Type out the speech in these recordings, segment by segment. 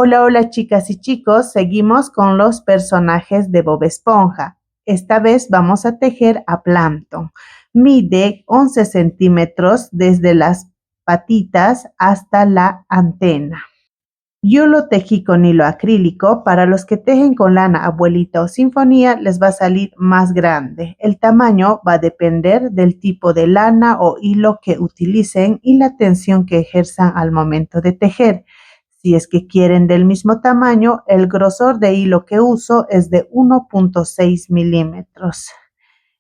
Hola, hola chicas y chicos, seguimos con los personajes de Bob Esponja. Esta vez vamos a tejer a Plankton. Mide 11 centímetros desde las patitas hasta la antena. Yo lo tejí con hilo acrílico. Para los que tejen con lana abuelita o sinfonía les va a salir más grande. El tamaño va a depender del tipo de lana o hilo que utilicen y la tensión que ejerzan al momento de tejer. Si es que quieren del mismo tamaño, el grosor de hilo que uso es de 1.6 milímetros.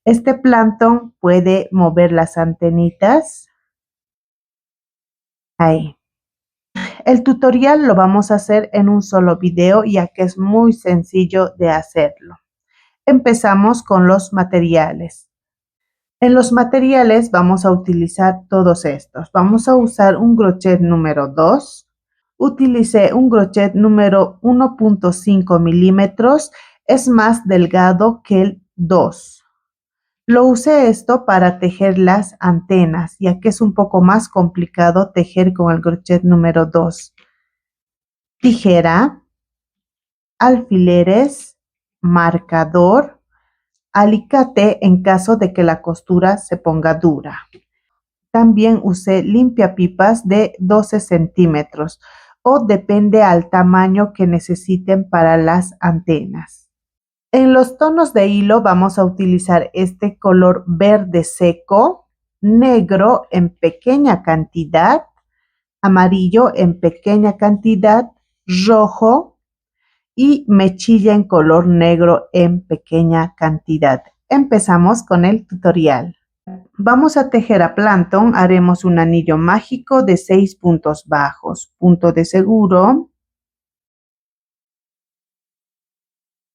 Este Plankton puede mover las antenitas. Ahí. El tutorial lo vamos a hacer en un solo video, ya que es muy sencillo de hacerlo. Empezamos con los materiales. En los materiales vamos a utilizar todos estos. Vamos a usar un crochet número 2. Utilicé un crochet número 1.5 milímetros. Es más delgado que el 2. Lo usé esto para tejer las antenas, ya que es un poco más complicado tejer con el crochet número 2. Tijera, alfileres, marcador, alicate en caso de que la costura se ponga dura. También usé limpiapipas de 12 centímetros o depende al tamaño que necesiten para las antenas. En los tonos de hilo vamos a utilizar este color verde seco, negro en pequeña cantidad, amarillo en pequeña cantidad, rojo y mechilla en color negro en pequeña cantidad. Empezamos con el tutorial. Vamos a tejer a Plankton. Haremos un anillo mágico de 6 puntos bajos. Punto de seguro.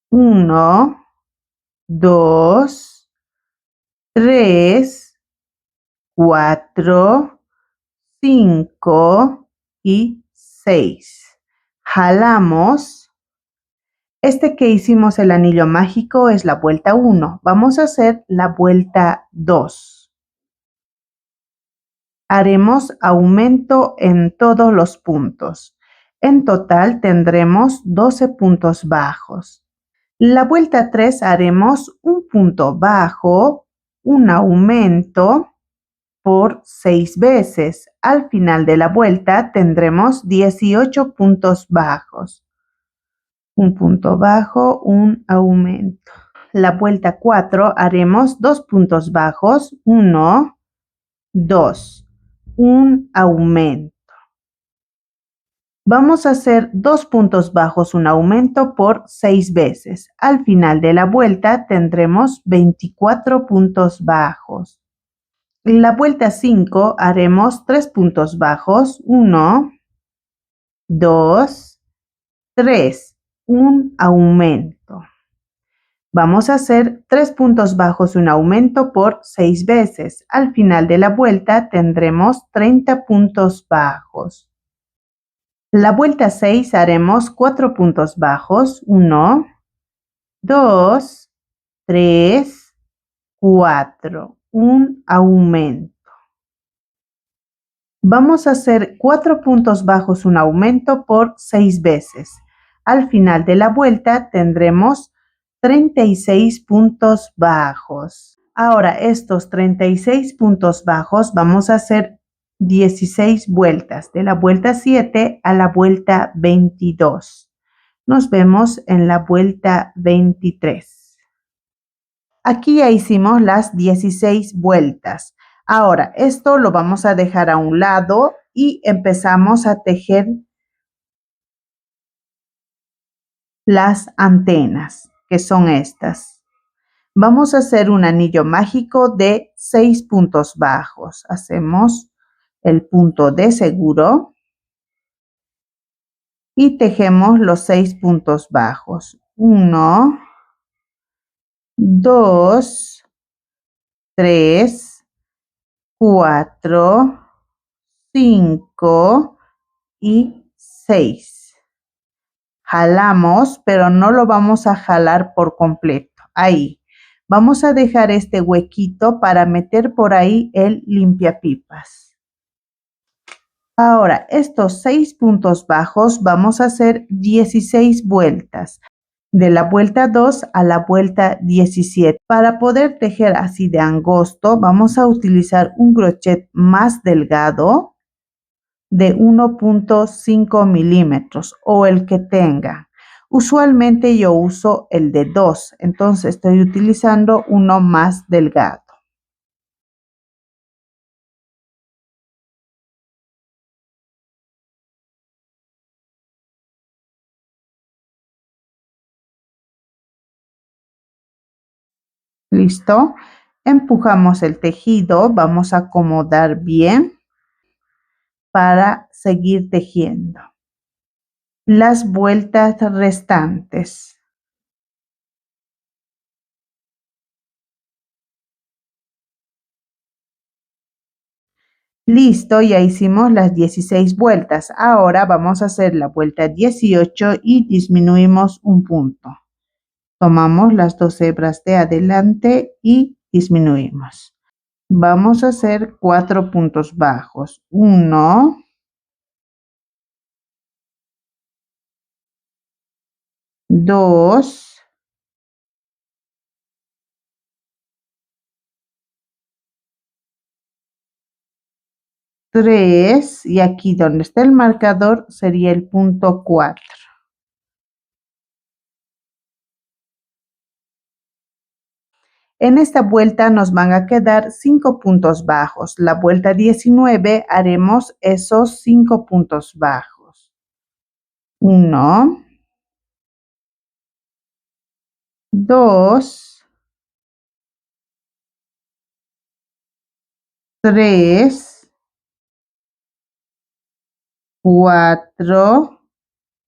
1, 2, 3, 4, 5 y 6. Jalamos. Este que hicimos el anillo mágico es la vuelta 1. Vamos a hacer la vuelta 2. Haremos aumento en todos los puntos. En total tendremos 12 puntos bajos. La vuelta 3 haremos un punto bajo, un aumento por 6 veces. Al final de la vuelta tendremos 18 puntos bajos. Un punto bajo, un aumento. La vuelta 4 haremos 2 puntos bajos, 1, 2, un aumento. Vamos a hacer 2 puntos bajos, un aumento por 6 veces. Al final de la vuelta tendremos 24 puntos bajos. En la vuelta 5 haremos 3 puntos bajos, 1, 2, 3. Un aumento. Vamos a hacer 3 puntos bajos, un aumento por 6 veces. Al final de la vuelta tendremos 30 puntos bajos. La vuelta 6 haremos 4 puntos bajos. 1, 2, 3, 4. Un aumento. Vamos a hacer 4 puntos bajos, un aumento por 6 veces. Al final de la vuelta tendremos 36 puntos bajos. Ahora estos 36 puntos bajos vamos a hacer 16 vueltas, de la vuelta 7 a la vuelta 22. Nos vemos en la vuelta 23. Aquí ya hicimos las 16 vueltas. Ahora esto lo vamos a dejar a un lado y empezamos a tejer las antenas, que son estas. Vamos a hacer un anillo mágico de 6 puntos bajos. Hacemos el punto de seguro y tejemos los 6 puntos bajos. 1, 2, 3, 4, 5 y 6. Jalamos, pero no lo vamos a jalar por completo. Ahí. Vamos a dejar este huequito para meter por ahí el limpiapipas. Ahora, estos 6 puntos bajos vamos a hacer 16 vueltas. De la vuelta 2 a la vuelta 17. Para poder tejer así de angosto, vamos a utilizar un crochet más delgado de 1.5 milímetros o el que tenga. Usualmente yo uso el de 2, entonces estoy utilizando uno más delgado. ¿Listo? Empujamos el tejido, vamos a acomodar bien para seguir tejiendo las vueltas restantes. Listo, ya hicimos las 16 vueltas. Ahora vamos a hacer la vuelta 18 y disminuimos un punto. Tomamos las dos hebras de adelante y disminuimos. Vamos a hacer 4 puntos bajos. 1, 2, 3 y aquí donde está el marcador sería el punto 4. En esta vuelta nos van a quedar 5 puntos bajos. La vuelta 19 haremos esos 5 puntos bajos. 1, 2, 3, 4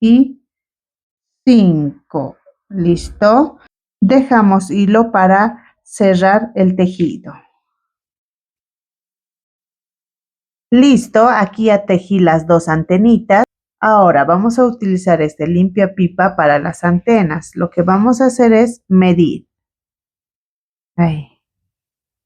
y 5. ¿Listo? Dejamos hilo para cerrar el tejido. Listo, aquí ya tejí las dos antenitas. Ahora vamos a utilizar este limpia pipa para las antenas. Lo que vamos a hacer es medir. Ahí.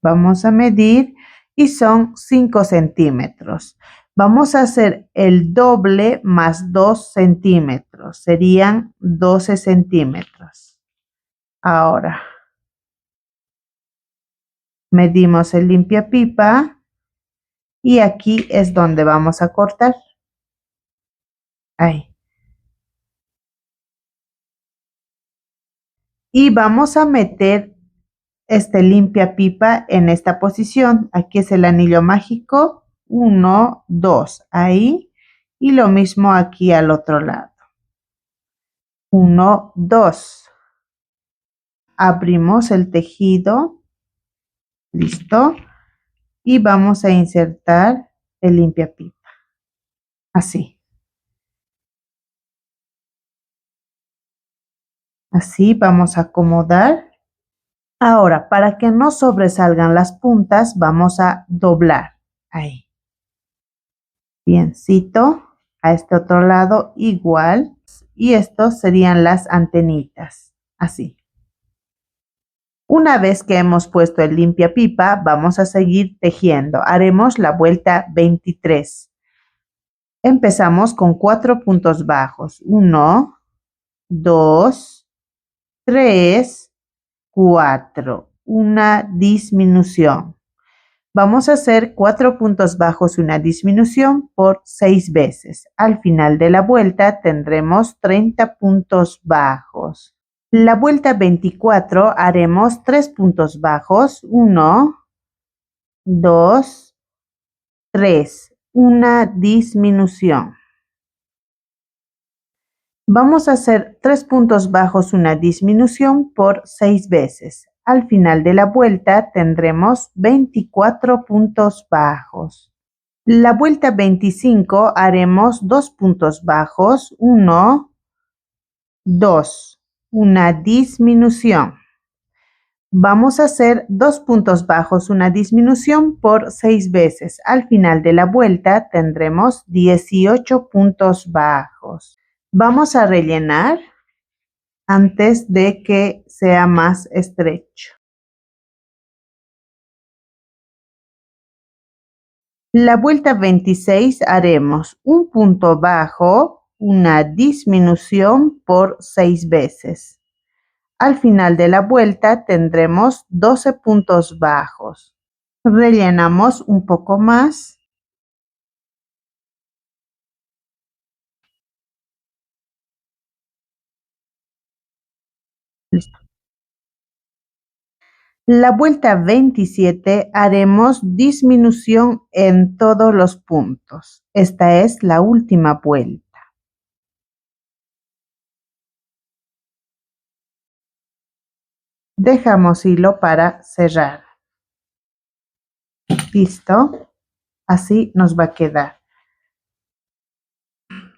Vamos a medir y son 5 centímetros. Vamos a hacer el doble más 2 centímetros. Serían 12 centímetros. Ahora, medimos el limpiapipa y aquí es donde vamos a cortar. Ahí. Y vamos a meter este limpiapipa en esta posición. Aquí es el anillo mágico. 1, 2. Ahí. Y lo mismo aquí al otro lado. 1, 2. Abrimos el tejido. Listo. Y vamos a insertar el limpiapipa. Así. Así vamos a acomodar. Ahora, para que no sobresalgan las puntas, vamos a doblar. Ahí. Biencito. A este otro lado igual. Y estos serían las antenitas. Así. Una vez que hemos puesto el limpiapipa, vamos a seguir tejiendo. Haremos la vuelta 23. Empezamos con 4 puntos bajos. 1, 2, 3, 4. Una disminución. Vamos a hacer 4 puntos bajos y una disminución por 6 veces. Al final de la vuelta tendremos 30 puntos bajos. La vuelta 24 haremos 3 puntos bajos. 1, 2, 3. Una disminución. Vamos a hacer 3 puntos bajos, una disminución por 6 veces. Al final de la vuelta tendremos 24 puntos bajos. La vuelta 25 haremos 2 puntos bajos, 1, 2, una disminución. Vamos a hacer 2 puntos bajos, una disminución por 6 veces. Al final de la vuelta tendremos 18 puntos bajos. Vamos a rellenar antes de que sea más estrecho. La vuelta 26 haremos un punto bajo, una disminución por 6 veces. Al final de la vuelta tendremos 12 puntos bajos. Rellenamos un poco más. Listo. La vuelta 27 haremos disminución en todos los puntos. Esta es la última vuelta. Dejamos hilo para cerrar. Listo. Así nos va a quedar.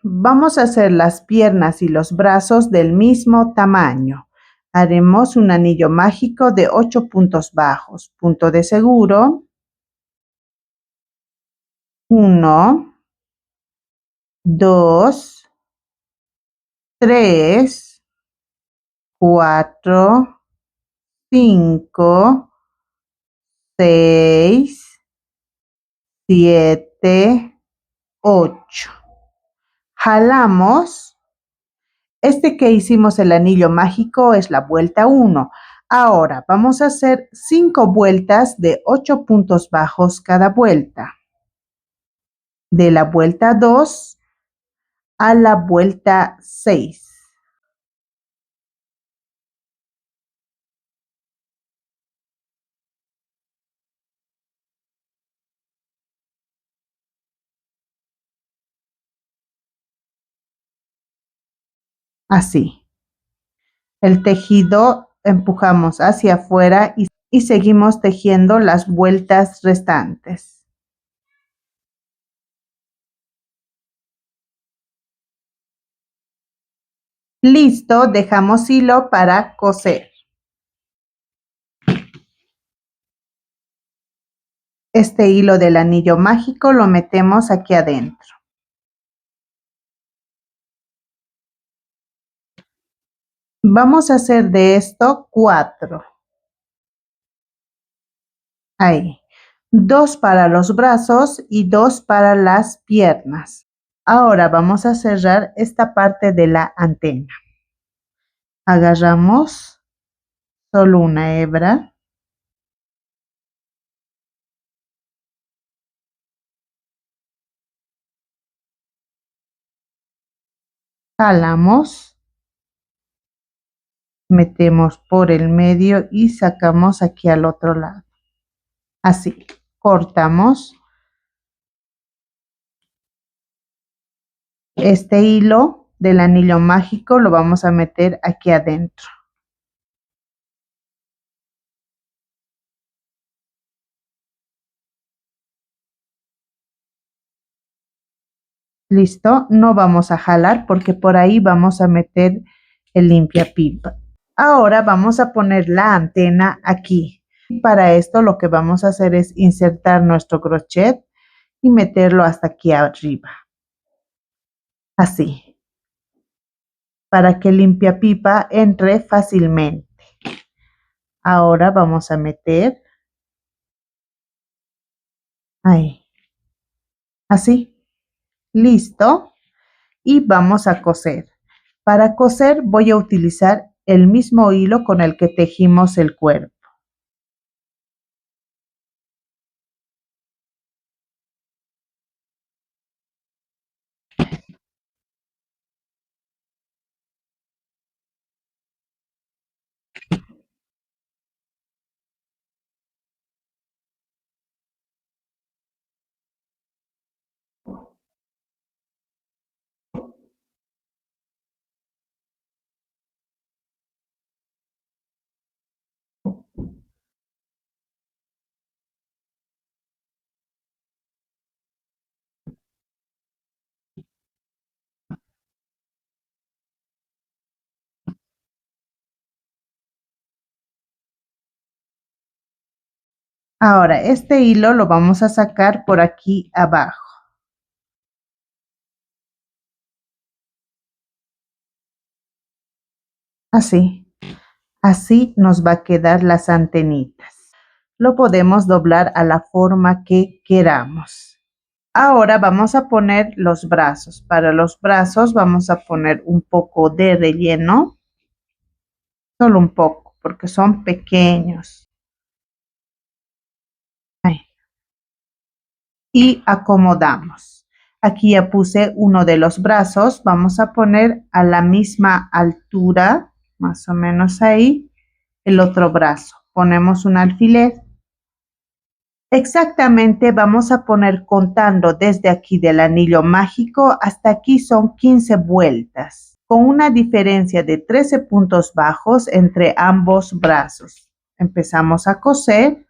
Vamos a hacer las piernas y los brazos del mismo tamaño. Haremos un anillo mágico de 8 puntos bajos. Punto de seguro. 1, 2, 3, 4, 5, 6, 7, 8. Jalamos. Este que hicimos el anillo mágico es la vuelta 1. Ahora vamos a hacer 5 vueltas de 8 puntos bajos cada vuelta. De la vuelta 2 a la vuelta 6. Así. El tejido empujamos hacia afuera y seguimos tejiendo las vueltas restantes. Listo, dejamos hilo para coser. Este hilo del anillo mágico lo metemos aquí adentro. Vamos a hacer de esto 4. Ahí. 2 para los brazos y 2 para las piernas. Ahora vamos a cerrar esta parte de la antena. Agarramos solo una hebra. Jalamos. Metemos por el medio y sacamos aquí al otro lado. Así. Cortamos. Este hilo del anillo mágico lo vamos a meter aquí adentro. Listo, no vamos a jalar porque por ahí vamos a meter el limpiapipa. Ahora vamos a poner la antena aquí. Para esto lo que vamos a hacer es insertar nuestro crochet y meterlo hasta aquí arriba. Así. Para que el limpiapipa entre fácilmente. Ahora vamos a meter ahí. Así. Listo. Y vamos a coser. Para coser voy a utilizar el mismo hilo con el que tejimos el cuerpo. Ahora, este hilo lo vamos a sacar por aquí abajo. Así. Así nos va a quedar las antenitas. Lo podemos doblar a la forma que queramos. Ahora vamos a poner los brazos. Para los brazos vamos a poner un poco de relleno, solo un poco, porque son pequeños. Ahí. Y acomodamos. Aquí ya puse uno de los brazos. Vamos a poner a la misma altura, más o menos ahí, el otro brazo. Ponemos un alfiler. Exactamente, vamos a poner contando desde aquí del anillo mágico hasta aquí son 15 vueltas, con una diferencia de 13 puntos bajos entre ambos brazos. Empezamos a coser.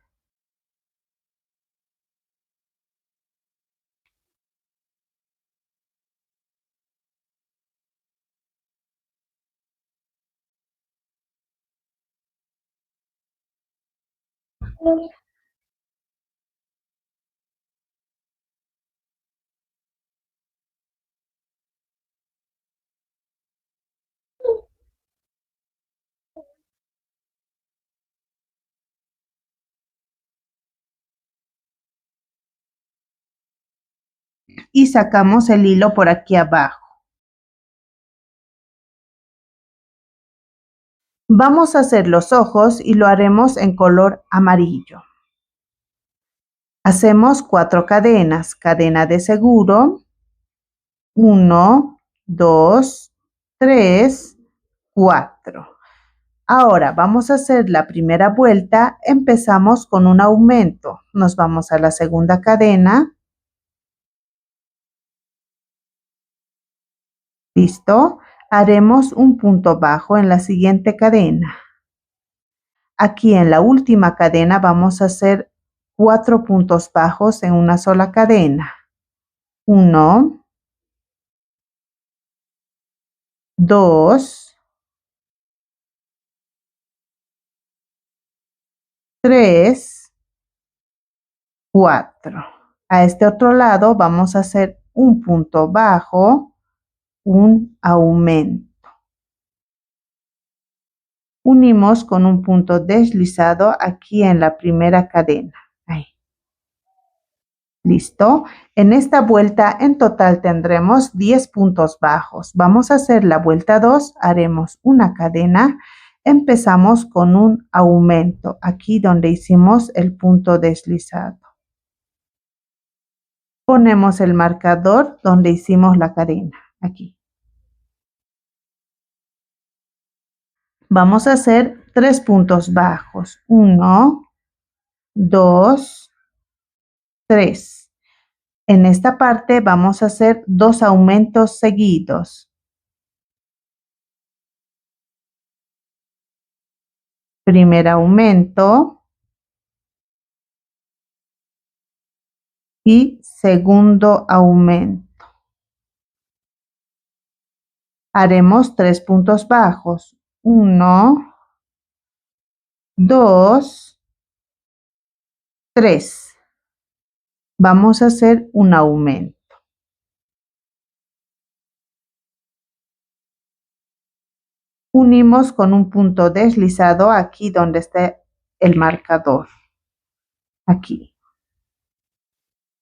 Y sacamos el hilo por aquí abajo. Vamos a hacer los ojos y lo haremos en color amarillo. Hacemos 4 cadenas, cadena de seguro, 1, 2, 3, 4. Ahora vamos a hacer la primera vuelta, empezamos con un aumento, nos vamos a la segunda cadena, listo, haremos un punto bajo en la siguiente cadena. Aquí en la última cadena vamos a hacer 4 puntos bajos en una sola cadena. 1, 2, 3, 4. A este otro lado vamos a hacer un punto bajo, un aumento. Unimos con un punto deslizado aquí en la primera cadena. Ahí. ¿Listo? En esta vuelta en total tendremos 10 puntos bajos. Vamos a hacer la vuelta 2, haremos una cadena. Empezamos con un aumento, aquí donde hicimos el punto deslizado. Ponemos el marcador donde hicimos la cadena, aquí. Vamos a hacer 3 puntos bajos. 1, 2, 3. En esta parte vamos a hacer 2 aumentos seguidos. Primer aumento y segundo aumento. Haremos 3 puntos bajos. 1, 2, 3. Vamos a hacer un aumento. Unimos con un punto deslizado aquí donde está el marcador. Aquí.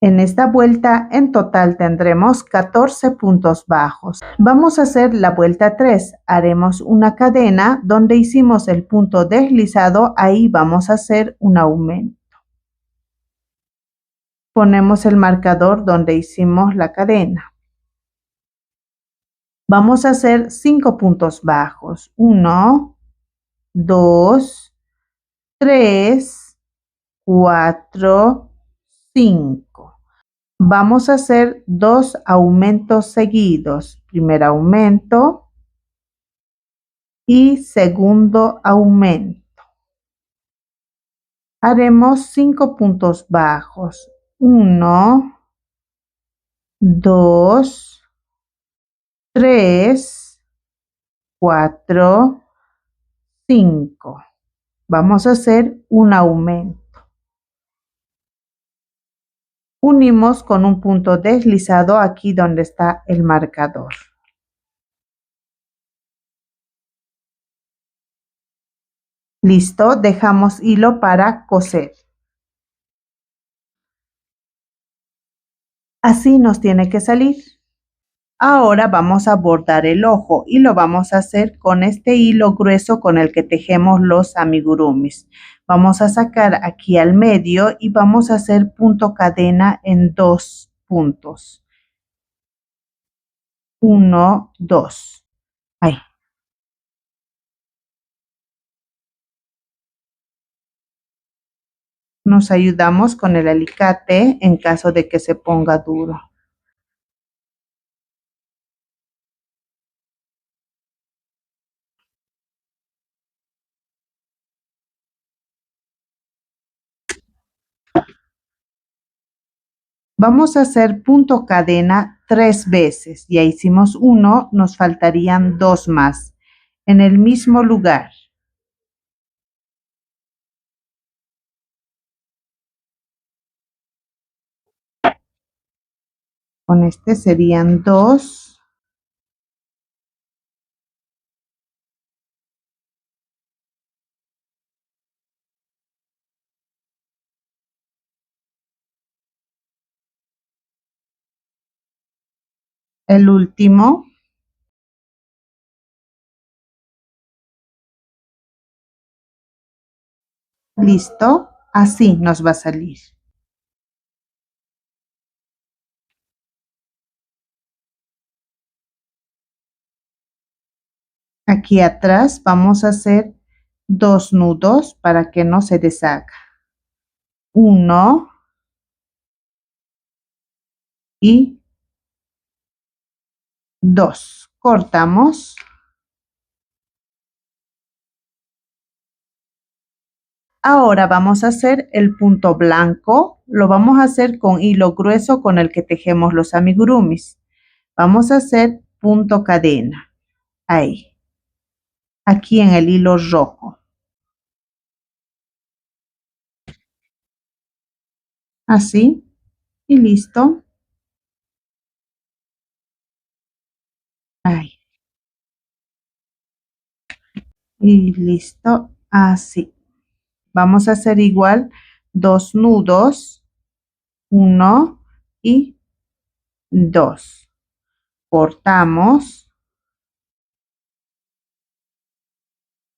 En esta vuelta en total tendremos 14 puntos bajos. Vamos a hacer la vuelta 3. Haremos una cadena donde hicimos el punto deslizado. Ahí vamos a hacer un aumento. Ponemos el marcador donde hicimos la cadena. Vamos a hacer 5 puntos bajos. 1, 2, 3, 4, 5. Vamos a hacer 2 aumentos seguidos. Primer aumento y segundo aumento. Haremos 5 puntos bajos. 1, 2, 3, 4, 5. Vamos a hacer un aumento. Unimos con un punto deslizado aquí donde está el marcador. Listo, dejamos hilo para coser. Así nos tiene que salir. Ahora vamos a bordar el ojo y lo vamos a hacer con este hilo grueso con el que tejemos los amigurumis. Vamos a sacar aquí al medio y vamos a hacer punto cadena en 2 puntos. 1, 2. Ahí. Nos ayudamos con el alicate en caso de que se ponga duro. Vamos a hacer punto cadena 3 veces. Ya hicimos uno, nos faltarían 2 más. En el mismo lugar. Con este serían 2. El último. Listo. Así nos va a salir. Aquí atrás vamos a hacer 2 nudos para que no se deshaga. 1 y 2. Cortamos. Ahora vamos a hacer el punto blanco. Lo vamos a hacer con hilo grueso con el que tejemos los amigurumis. Vamos a hacer punto cadena. Ahí. Aquí en el hilo rojo. Así. Y listo. Ahí. Y listo. Así. Vamos a hacer igual 2 nudos. 1 y 2. Cortamos.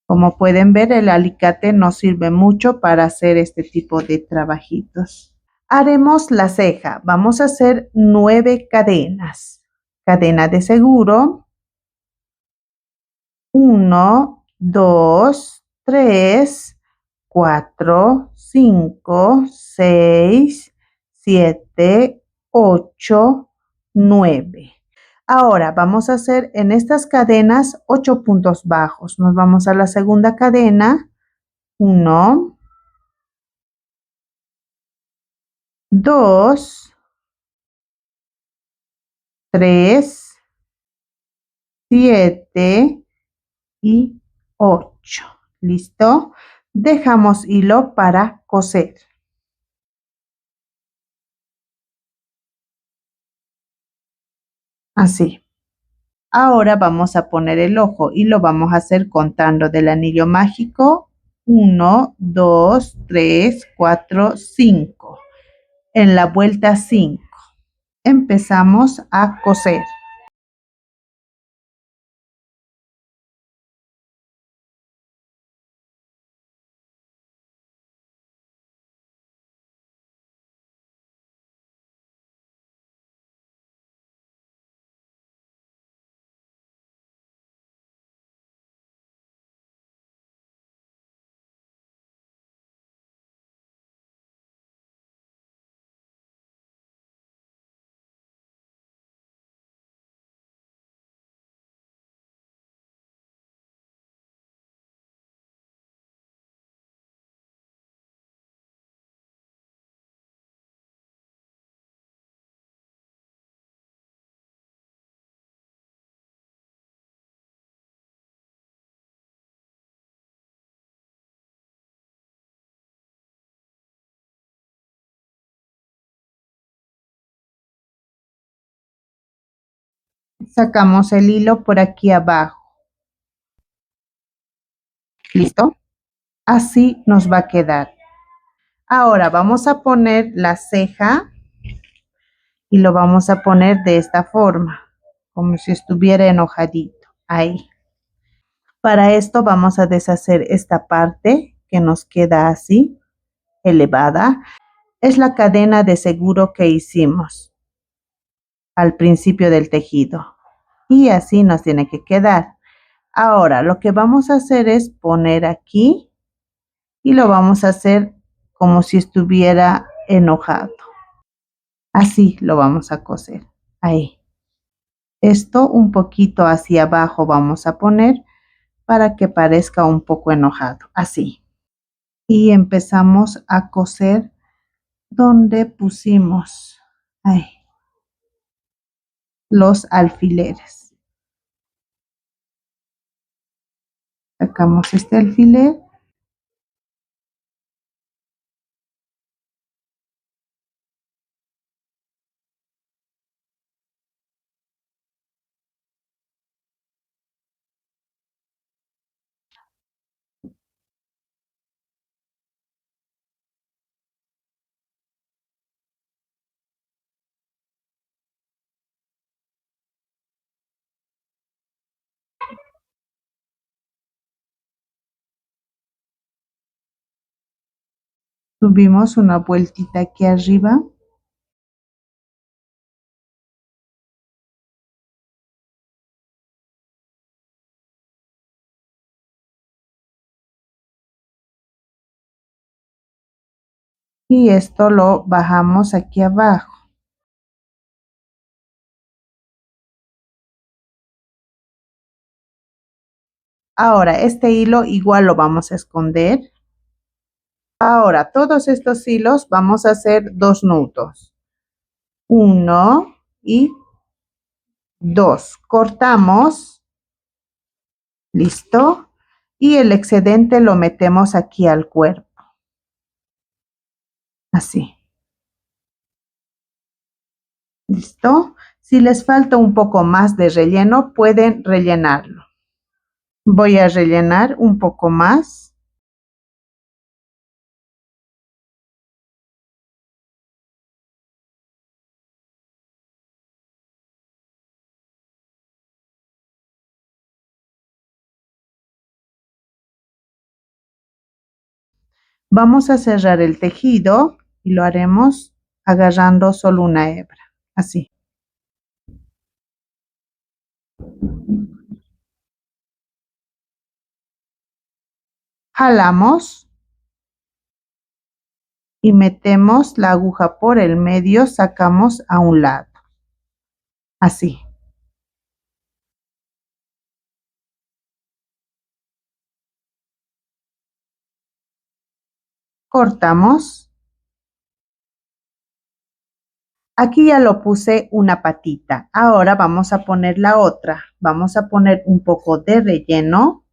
Como pueden ver, el alicate nos sirve mucho para hacer este tipo de trabajitos. Haremos la ceja. Vamos a hacer 9 cadenas. Cadena de seguro. 1, 2, 3, 4, 5, 6, 7, 8, 9. Ahora vamos a hacer en estas cadenas 8 puntos bajos. Nos vamos a la segunda cadena. 1, 2, 3, 7 y 8. ¿Listo? Dejamos hilo para coser. Así. Ahora vamos a poner el ojo y lo vamos a hacer contando del anillo mágico. 1, 2, 3, 4, 5. En la vuelta 5. Empezamos a coser. Sacamos el hilo por aquí abajo. ¿Listo? Así nos va a quedar. Ahora vamos a poner la ceja y lo vamos a poner de esta forma, como si estuviera enhojadito, ahí. Para esto vamos a deshacer esta parte que nos queda así, elevada. Es la cadena de seguro que hicimos al principio del tejido. Y así nos tiene que quedar. Ahora, lo que vamos a hacer es poner aquí y lo vamos a hacer como si estuviera enhojado. Así lo vamos a coser. Ahí. Esto un poquito hacia abajo vamos a poner para que parezca un poco enhojado. Así. Y empezamos a coser donde pusimos ahí, los alfileres. Sacamos este alfiler. Subimos una vueltita aquí arriba. Y esto lo bajamos aquí abajo. Ahora, este hilo igual lo vamos a esconder. Ahora, todos estos hilos vamos a hacer 2 nudos. 1 y 2. Cortamos. Listo. Y el excedente lo metemos aquí al cuerpo. Así. ¿Listo? Si les falta un poco más de relleno, pueden rellenarlo. Voy a rellenar un poco más. Vamos a cerrar el tejido y lo haremos agarrando solo una hebra. Así. Jalamos y metemos la aguja por el medio, sacamos a un lado. Así. Cortamos. Aquí ya lo puse una patita. Ahora vamos a poner la otra. Vamos a poner un poco de relleno.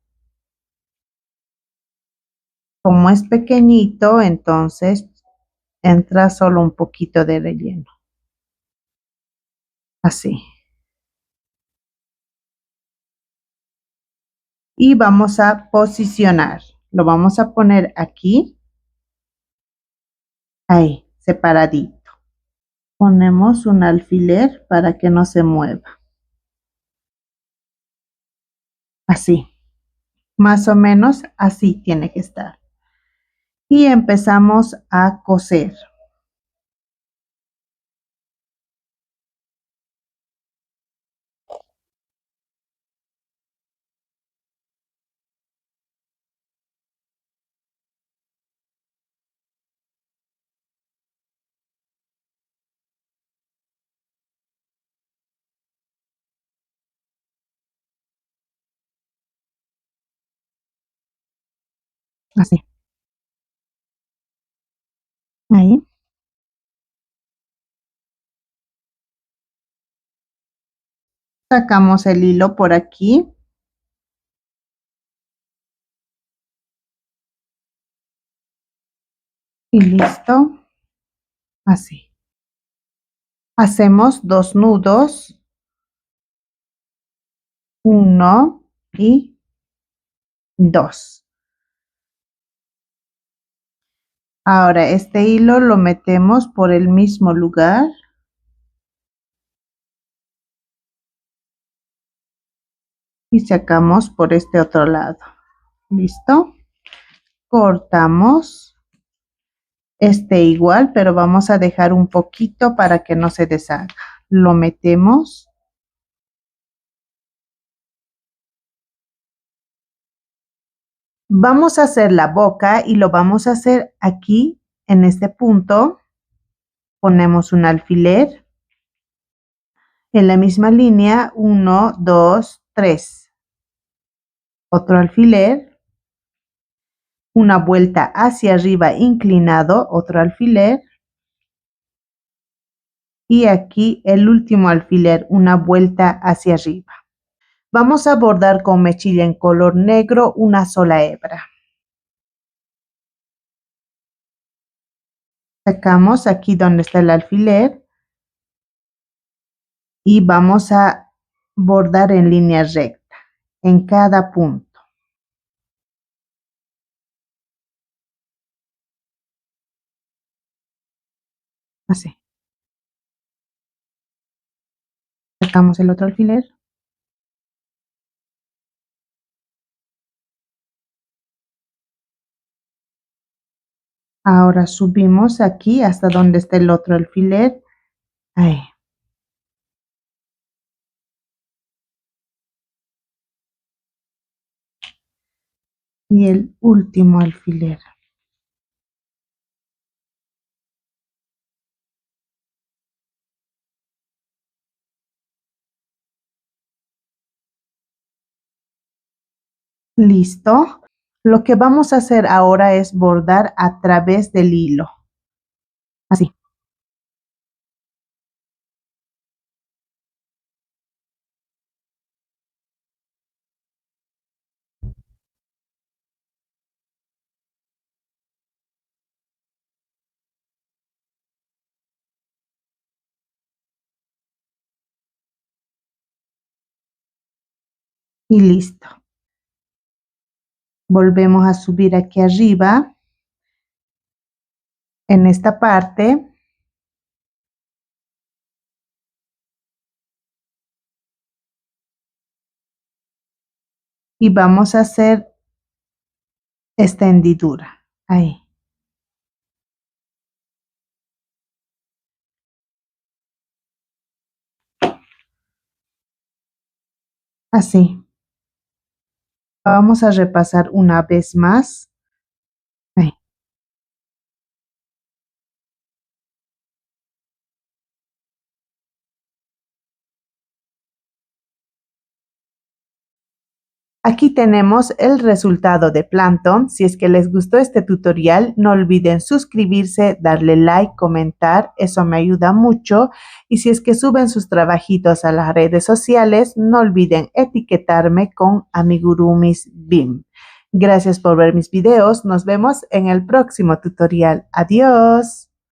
Como es pequeñito, entonces entra solo un poquito de relleno. Así. Y vamos a posicionar. Lo vamos a poner aquí. Ahí, separadito. Ponemos un alfiler para que no se mueva. Así. Más o menos así tiene que estar. Y empezamos a coser. Así. Ahí. Sacamos el hilo por aquí. Y listo. Así. Hacemos 2 nudos. 1 y 2. Ahora este hilo lo metemos por el mismo lugar. y sacamos por este otro lado. ¿Listo? Cortamos este igual, pero vamos a dejar un poquito para que no se deshaga. Lo metemos. Vamos a hacer la boca y lo vamos a hacer aquí en este punto. Ponemos un alfiler. En la misma línea, 1, 2, 3. Otro alfiler. Una vuelta hacia arriba inclinado, otro alfiler. Y aquí el último alfiler, una vuelta hacia arriba. Vamos a bordar con mechilla en color negro una sola hebra. Sacamos aquí donde está el alfiler y vamos a bordar en línea recta en cada punto. Así. Sacamos el otro alfiler. Ahora subimos aquí hasta donde está el otro alfiler. Ahí. Y el último alfiler. Listo. Lo que vamos a hacer ahora es bordar a través del hilo. Así. Y listo. Volvemos a subir aquí arriba. En esta parte. Y vamos a hacer esta hendidura. Ahí. Así. Vamos a repasar una vez más. Ahí. Aquí tenemos el resultado de Plankton. Si es que les gustó este tutorial, no olviden suscribirse, darle like, comentar, eso me ayuda mucho. Y si es que suben sus trabajitos a las redes sociales, no olviden etiquetarme con Amigurumis BIM. Gracias por ver mis videos, nos vemos en el próximo tutorial. Adiós.